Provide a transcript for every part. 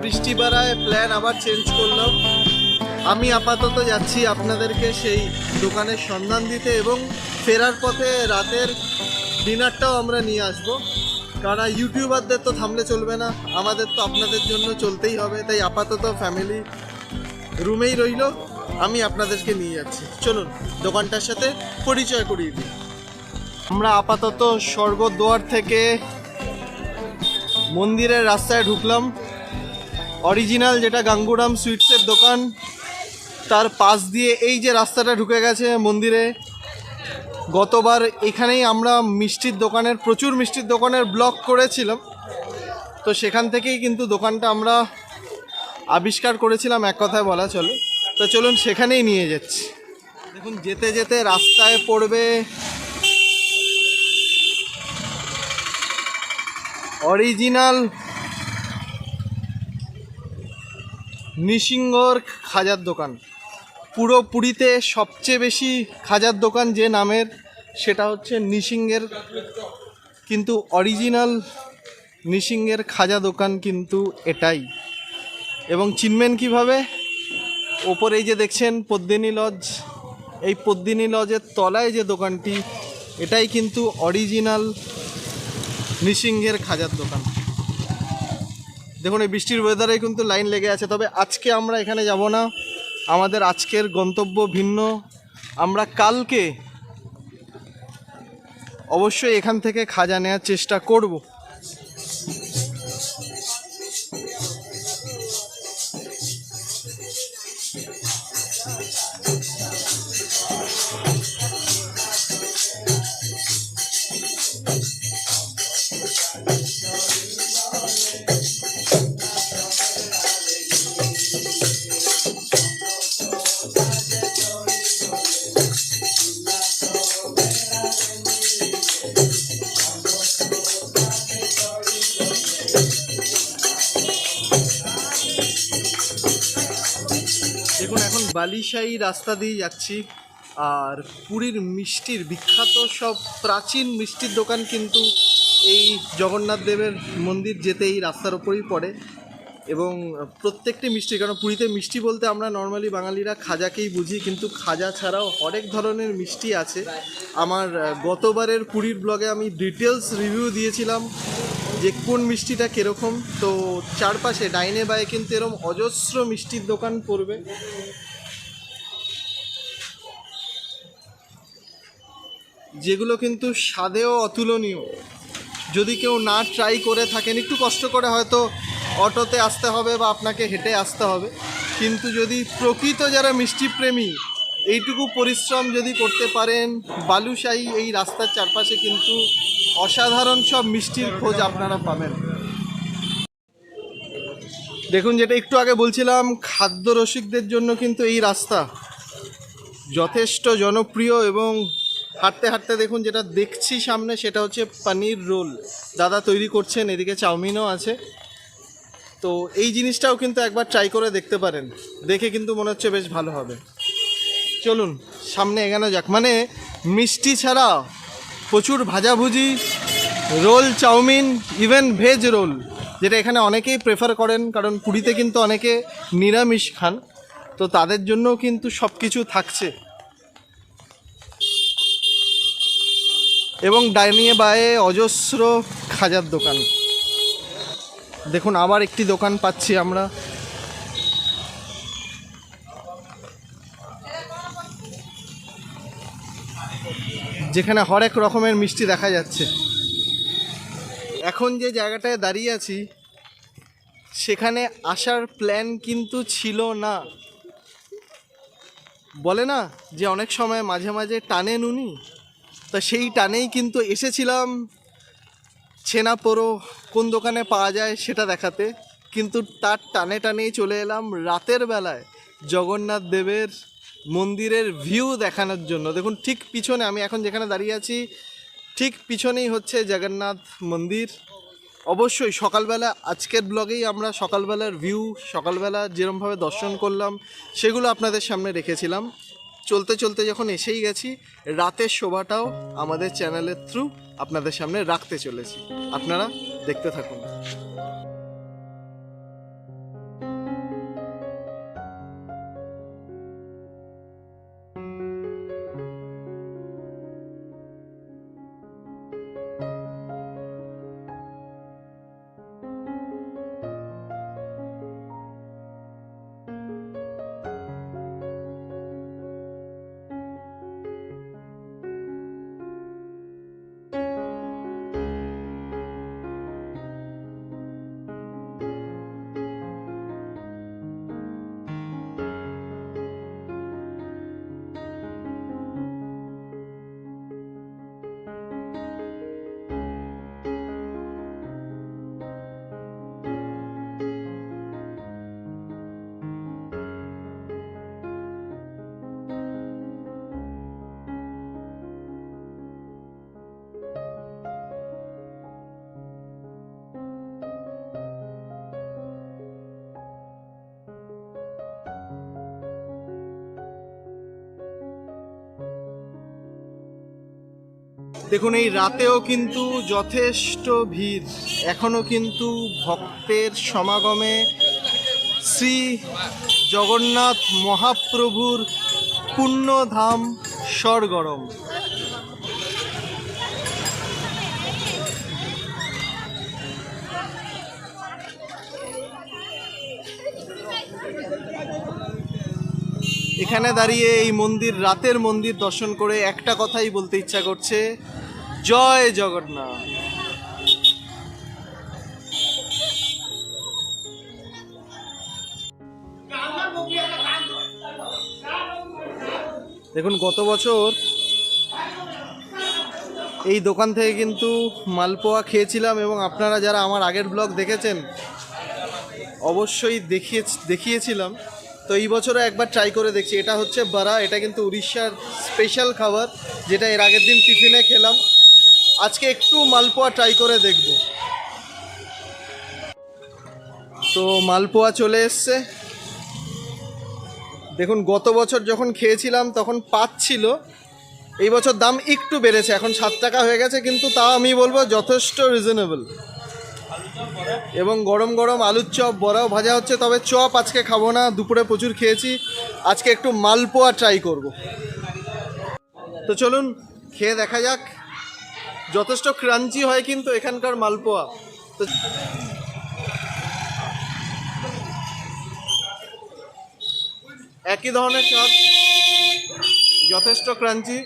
বৃষ্টি বাড়ায় প্ল্যান আবার চেঞ্জ করলাম। আমি আপাতত যাচ্ছি আপনাদেরকে সেই দোকানের সন্ধান দিতে, এবং ফেরার পথে রাতের ডিনারটাও আমরা নিয়ে আসবো। কারণ ইউটিউবারদের তো থামলে চলবে না, আমাদের তো আপনাদের জন্য চলতেই হবে। তাই আপাতত ফ্যামিলি রুমেই রইল, আমি আপনাদেরকে নিয়ে যাচ্ছি। চলুন দোকানটার সাথে পরিচয় করিয়ে দিই। আমরা আপাতত স্বর্গদ্বার থেকে মন্দিরের রাস্তায় ঢুকলাম। অরিজিনাল যেটা গাঙ্গুরাম সুইটসের দোকান, তার পাশ দিয়ে এই যে রাস্তাটা ঢুকে গেছে মন্দিরে। গতবার এখানেই আমরা প্রচুর মিষ্টির দোকানের ব্লগ করেছিলাম, তো সেখান থেকেই কিন্তু দোকানটা আমরা আবিষ্কার করেছিলাম, এক কথায় বলা চলে। তো চলুন সেখানেই নিয়ে যাচ্ছি। দেখুন যেতে যেতে রাস্তায় পড়বে অরিজিনাল নৃসিংহর খাজার দোকান। পুরো পুরীতে সবচেয়ে বেশি খাজার দোকান যে নামের, সেটা হচ্ছে নৃসিংহের। কিন্তু অরিজিনাল নৃসিংহের খাজা দোকান কিন্তু এটাই। এবং চিনবেন কীভাবে? ওপরে এই যে দেখছেন পদ্মিনী লজ, এই পদ্মিনী লজের তলায় যে দোকানটি, এটাই কিন্তু অরিজিনাল নৃসিংহের খাজার দোকান। দেখুন এই বৃষ্টির ওয়েদারে কিন্তু লাইন লেগে আছে। তবে আজকে আমরা এখানে যাব না, আমাদের আজকের গন্তব্য ভিন্ন। আমরা কালকে অবশ্যই এখান থেকে খাজা নেওয়ার চেষ্টা করব। দেখুন এখন বালিশাহী রাস্তা দিয়ে যাচ্ছি, আর পুরীর মিষ্টির বিখ্যাত সব প্রাচীন মিষ্টির দোকান কিন্তু এই জগন্নাথ দেবের মন্দির যেতে এই রাস্তার ওপরেই পড়ে। এবং প্রত্যেকটি মিষ্টি, কারণ পুরীতে মিষ্টি বলতে আমরা নর্মালি বাঙালিরা খাজাকেই বুঝি, কিন্তু খাজা ছাড়াও অনেক ধরনের মিষ্টি আছে। আমার গতবারের পুরীর ব্লগে আমি ডিটেলস রিভিউ দিয়েছিলাম যে কোন মিষ্টিটা কীরকম। তো চারপাশে ডাইনে বায়ে কিন্তু এরকম অজস্র মিষ্টির দোকান পড়বে। যেগুলো কিন্তু স্বাদেও অতুলনীয়। যদি কেউ না ট্রাই করে থাকেন, একটু কষ্ট করে হয়তো অটোতে আসতে হবে বা আপনাকে হেঁটে আসতে হবে, কিন্তু যদি প্রকৃত যারা মিষ্টি প্রেমী, এইটুকু পরিশ্রম যদি করতে পারেন, বালুশাহী এই রাস্তার চারপাশে কিন্তু অসাধারণ সব মিষ্টির খোঁজ আপনারা পাবেন। দেখুন যেটা একটু আগে বলছিলাম, খাদ্য রসিকদের জন্য কিন্তু এই রাস্তা যথেষ্ট জনপ্রিয়। এবং হাঁটতে হাঁটতে দেখুন যেটা দেখছি সামনে, সেটা হচ্ছে পনির রোল দাদা তৈরি করছেন, এদিকে চাউমিনও আছে। তো এই জিনিসটাও কিন্তু একবার ট্রাই করে দেখতে পারেন, দেখে কিন্তু মনে হচ্ছে বেশ ভালো হবে। চলুন সামনে এগোনো যাক। মানে মিষ্টি ছাড়া প্রচুর ভাজাভুজি, roll, chow mein, even veg roll, যেটা এখানে অনেকেই প্রেফার করেন, কারণ পুরীতে কিন্তু অনেকে নিরামিষ খান, তো তাদের জন্যও কিন্তু সব কিছু থাকছে। এবং ডাইনিয়ে বায়ে অজস্র খাজার দোকান। দেখুন আবার একটি দোকান পাচ্ছি আমরা। যেখানে হরেক রকমের মিষ্টি দেখা যাচ্ছে। এখন যে জায়গাটায় দাঁড়িয়ে আছি, সেখানে আসার প্ল্যান কিন্তু ছিল না। বলে না যে অনেক সময় মাঝে মাঝে টানে নুনি, তা সেই টানেই কিন্তু এসেছিলাম ছেনাপোড়ো কোন দোকানে পাওয়া যায় সেটা দেখাতে। কিন্তু তার টানে টানেই চলে এলাম রাতের বেলায় জগন্নাথ দেবের মন্দিরের ভিউ দেখানোর জন্য। দেখুন ঠিক পিছনে, আমি এখন যেখানে দাঁড়িয়ে আছি ঠিক পিছনেই হচ্ছে জগন্নাথ মন্দির। অবশ্যই সকালবেলা, আজকের ব্লগেই আমরা সকালবেলার ভিউ, সকালবেলা যেরকমভাবে দর্শন করলাম সেগুলো আপনাদের সামনে রেখেছিলাম। চলতে চলতে যখন এসেই গেছি, রাতের শোভাটাও আমাদের চ্যানেলের থ্রু আপনাদের সামনে রাখতে চলেছি। আপনারা দেখতে থাকুন। দেখুন এই রাতেও কিন্তু যথেষ্ট ভিড়, এখনো কিন্তু ভক্তের সমাগমে শ্রী জগন্নাথ মহাপ্রভুর পুণ্যধাম সরগরম। এখানে দাঁড়িয়ে এই মন্দির, রাতের মন্দির দর্শন করে একটা কথাই বলতে ইচ্ছা করছে, জয় জগন্নাথ। দেখুন গত বছর এই দোকান থেকে কিন্তু মালপোয়া খেয়েছিলাম, এবং আপনারা যারা আমার আগের ব্লগ দেখেছেন অবশ্যই দেখিয়েছিলাম। তো এই বছরও একবার ট্রাই করে দেখছি। এটা হচ্ছে বারা, এটা কিন্তু উড়িষ্যার স্পেশাল খাবার, যেটা এর আগের দিন টিফিনে খেলাম। আজকে একটু মালপোয়া ট্রাই করে দেখব। তো মালপোয়া চলে এসছে। দেখুন গত বছর যখন খেয়েছিলাম তখন 5 ছিল, এই বছর দাম একটু বেড়েছে, এখন 7 টাকা হয়ে গেছে, কিন্তু তাও আমি বলবো যথেষ্ট রিজনেবল। এবং গরম গরম আলুর চপ, বড়াও ভাজা হচ্ছে। তবে চপ আজকে খাবো না, দুপুরে প্রচুর খেয়েছি, আজকে একটু মালপোয়া ট্রাই করব। তো চলুন খেয়ে দেখা যাক। যথেষ্ট ক্রাঞ্চি হয় কিন্তু এখানকার মালপোয়া। তো একই ধরনের চপ, যথেষ্ট ক্রাঞ্চি,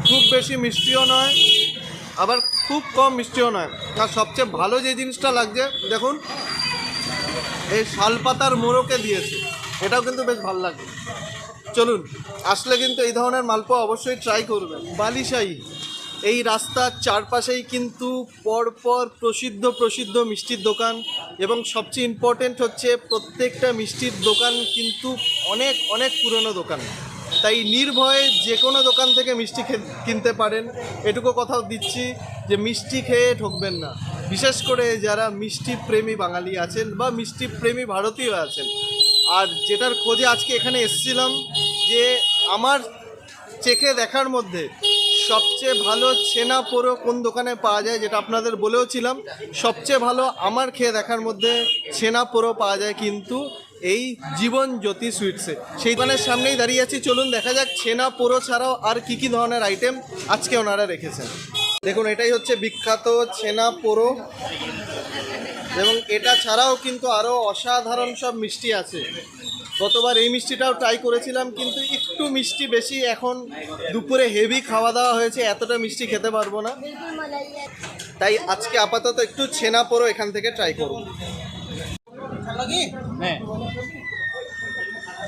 খুব বেশি মিষ্টিও নয়, আবার খুব কম মিষ্টিও নয়। আর সবচেয়ে ভালো যে জিনিসটা লাগছে, দেখুন এই শালপাতার মোড়কে দিয়েছে, এটাও কিন্তু বেশ ভালো লাগে। চলুন, আসলে কিন্তু এই ধরনের মালপোয়া অবশ্যই ট্রাই করবেন। বালিশাহী, এই রাস্তার চারপাশেই কিন্তু পরপর প্রসিদ্ধ মিষ্টির দোকান, এবং সবচেয়ে ইম্পর্টেন্ট হচ্ছে প্রত্যেকটা মিষ্টির দোকান কিন্তু অনেক অনেক পুরনো দোকান, তাই নির্ভয়ে যে কোনো দোকান থেকে মিষ্টি কিনতে পারেন। এটুকু কথা দিচ্ছি যে মিষ্টি খেয়ে ঠকবেন না, বিশেষ করে যারা মিষ্টি প্রেমী বাঙালি আছেন বা মিষ্টি প্রেমী ভারতীয় আছেন। আর যেটার খোঁজে আজকে এখানে এসেছিলাম, যে আমার চেখে দেখার মধ্যে সবচেয়ে ভালো ছেনা পোড়ো কোন দোকানে পাওয়া যায়, যেটা আপনাদের বলেও ছিলাম, সবচেয়ে ভালো আমার খেয়ে দেখার মধ্যে ছেনা পোড়ো পাওয়া যায় কিন্তু এই জীবন জ্যোতি সুইটসে। সেই দোকানের সামনেই দাঁড়িয়ে আছি, চলুন দেখা যাক ছেনা পোড়ো ছাড়াও আর কি কি ধরনের আইটেম আজকে ওনারা রেখেছেন। দেখুন এটাই হচ্ছে বিখ্যাত ছেনা পোড়ো, এবং এটা ছাড়াও কিন্তু আরও অসাধারণ সব মিষ্টি আছে। গতবার এই মিষ্টিটাও ট্রাই করেছিলাম, কিন্তু একটু মিষ্টি বেশি। এখন দুপুরে হেভি খাওয়া দাওয়া হয়েছে, এতটা মিষ্টি খেতে পারবো না, তাই আজকে আপাতত একটু ছেনা পোড়ো এখান থেকে ট্রাই করব।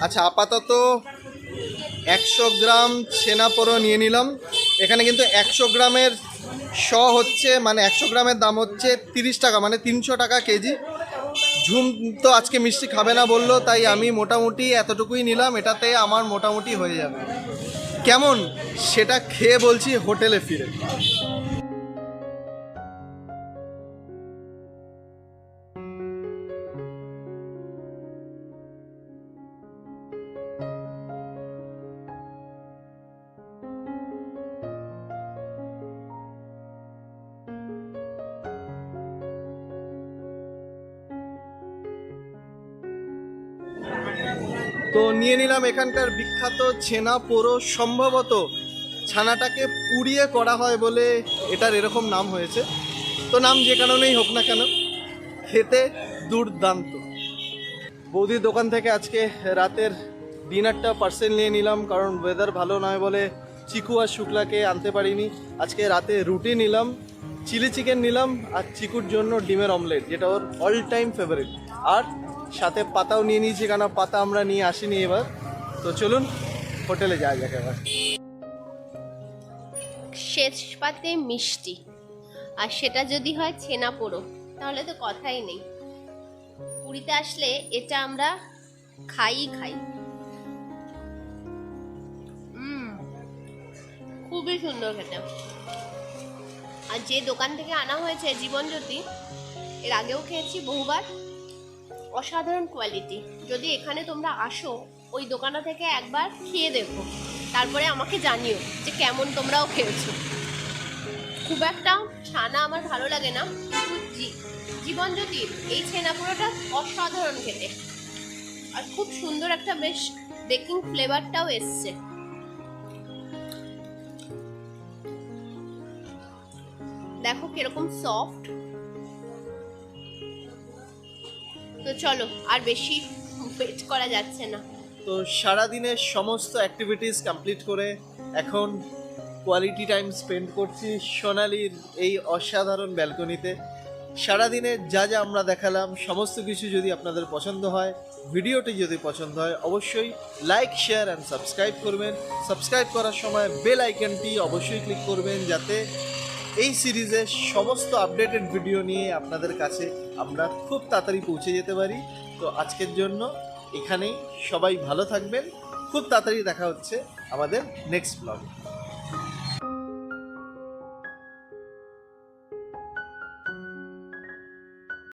আচ্ছা, আপাতত 100 গ্রাম ছেনা পোড়ো নিয়ে নিলাম। এখানে কিন্তু 100 গ্রামের হচ্ছে, মানে 100 গ্রামের দাম হচ্ছে 30 টাকা, মানে 300 টাকা কেজি। ঝুম তো আজকে মিষ্টি খাবে না বললো, তাই আমি মোটামুটি এতটুকুই নিলাম, এটাতে আমার মোটামুটি হয়ে যাবে। কেমন সেটা খেয়ে বলছি হোটেলে ফিরে। তো নিয়ে নিলাম এখানকার বিখ্যাত ছেনা পোড়ো। সম্ভবত ছানাটাকে পুড়িয়ে করা হয় বলে এটার এরকম নাম হয়েছে। তো নাম যে কারণেই হোক না কেন, খেতে দুর্দান্ত। বৌদির দোকান থেকে আজকে রাতের ডিনারটা পার্সেল নিয়ে নিলাম, কারণ ওয়েদার ভালো নয় বলে চিকু আর শুক্লাকে আনতে পারিনি। আজকে রাতে রুটি নিলাম, চিলি চিকেন নিলাম, আর চিকুর জন্য ডিমের অমলেট, যেটা ওর অল টাইম ফেভারিট। আর সাথে পাতাও নিয়ে নিয়েছি, কেন পাতা আমরা নিয়ে আসিনি এবার। তো চলুন হোটেলে যাওয়া যাক এবার। শেষ পাতে মিষ্টি, আর সেটা যদি হয় ছেনা পোড়ো, তাহলে তো কথাই নেই। পুরীতে আসলে এটা আমরা খাই। খুবই সুন্দর খেতে। আর যে দোকান থেকে আনা হয়েছে জীবনজ্যোতি, এর আগেও খেয়েছি বহুবার, অসাধারণ কোয়ালিটি। যদি এখানে তোমরা আসো, ওই দোকানটা থেকে একবার খেয়ে দেখো, তারপরে আমাকে জানিও যে কেমন তোমরাও খেয়েছো। খুব একটা ছানা আমার ভালো লাগে না, কিন্তু জীবনজ্যোতির এই ছেনাপোড়াটা অসাধারণ খেতে, আর খুব সুন্দর একটা বেশ বেকিং ফ্লেভারটাও এসছে। দেখো কিরকম সফট। তো চলো, আর বেশি ওয়েট করা যাচ্ছে না। তো সারাদিনের সমস্ত অ্যাক্টিভিটিস কমপ্লিট করে এখন কোয়ালিটি টাইম স্পেন্ড করছি সোনালির এই অসাধারণ ব্যালকনিতে। সারাদিনে যা যা আমরা দেখালাম সমস্ত কিছু যদি আপনাদের পছন্দ হয়, ভিডিওটি যদি পছন্দ হয়, অবশ্যই লাইক, শেয়ার অ্যান্ড সাবস্ক্রাইব করবেন। সাবস্ক্রাইব করার সময় বেল আইকনটি অবশ্যই ক্লিক করবেন, যাতে এই সিরিজের সমস্ত আপডেটেড ভিডিও নিয়ে আপনাদের কাছে আমরা খুব তাড়াতাড়ি পৌঁছে যেতে পারি। তো আজকের জন্য এখানেই, সবাই ভালো থাকবেন। খুব তাড়াতাড়ি দেখা হচ্ছে আমাদের নেক্সট ব্লগে।